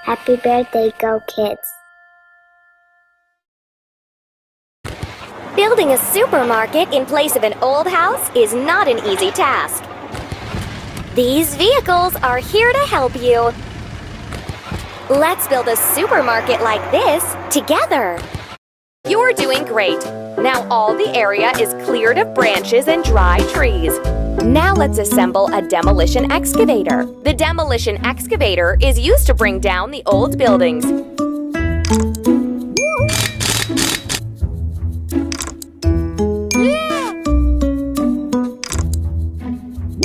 Happy birthday, Go Kids. Building a supermarket in place of an old house is not an easy task. These vehicles are here to help you. Let's build a supermarket like this together. You're doing great. Now all the area is cleared of branches and dry trees. Now let's assemble a demolition excavator. The demolition excavator is used to bring down the old buildings.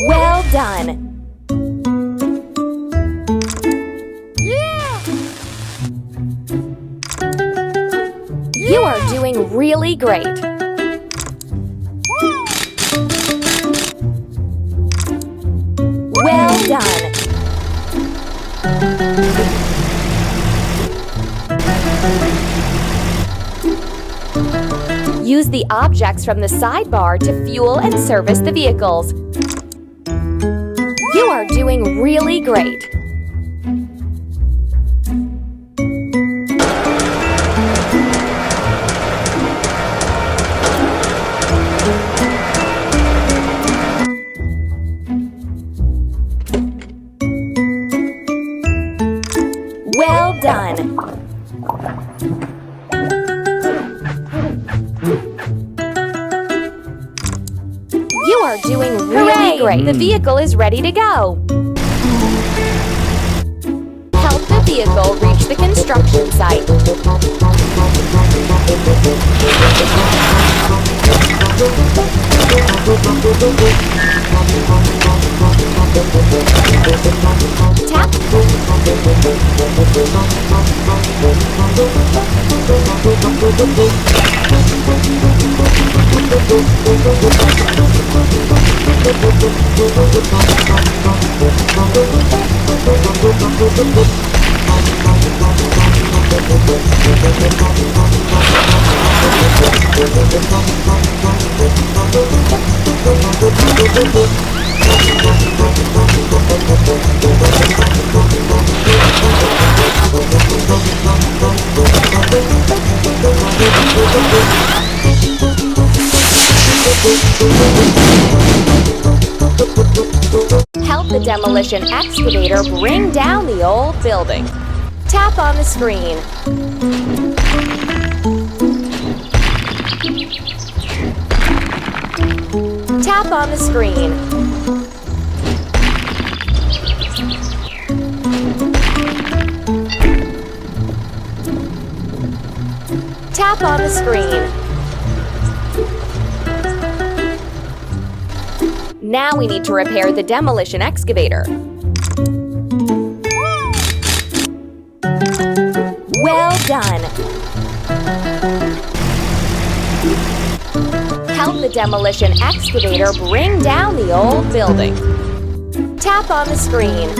Well done. You are doing really great. Well done. Use the objects from the sidebar to fuel and service the vehicles. You are doing really great. Well done. You are doing really great. The vehicle is ready to go. Help the vehicle reach the construction site. Tap. Help the demolition excavator bring down the old building. Tap on the screen. Tap on the screen. Tap on the screen. Now we need to repair the demolition excavator. Well done. Help the demolition excavator bring down the old building. Tap on the screen.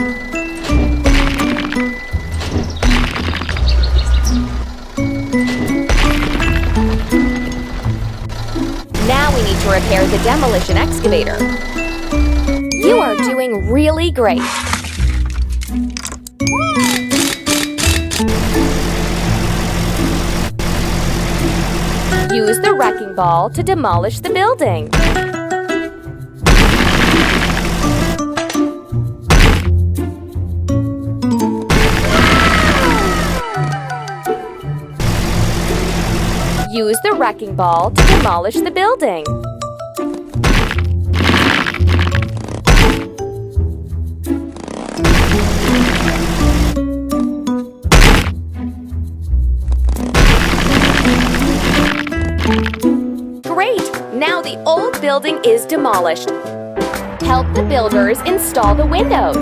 Now we need to repair the demolition excavator. You are doing really great. Use the wrecking ball to demolish the building. Use the wrecking ball to demolish the building. Great! Now the old building is demolished. Help the builders install the windows.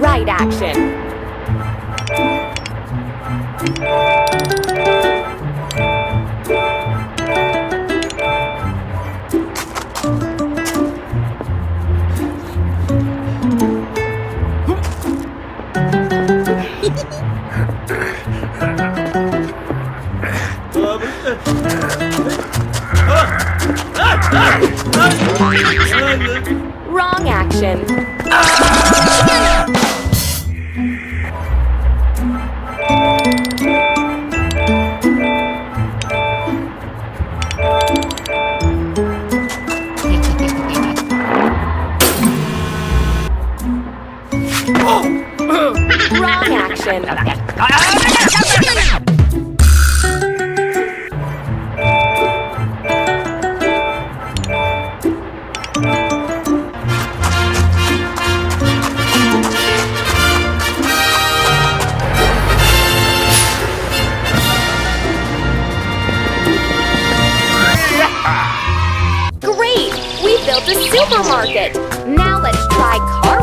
Right action. Wrong action. Wrong action. Great! We built a supermarket! Now let's try car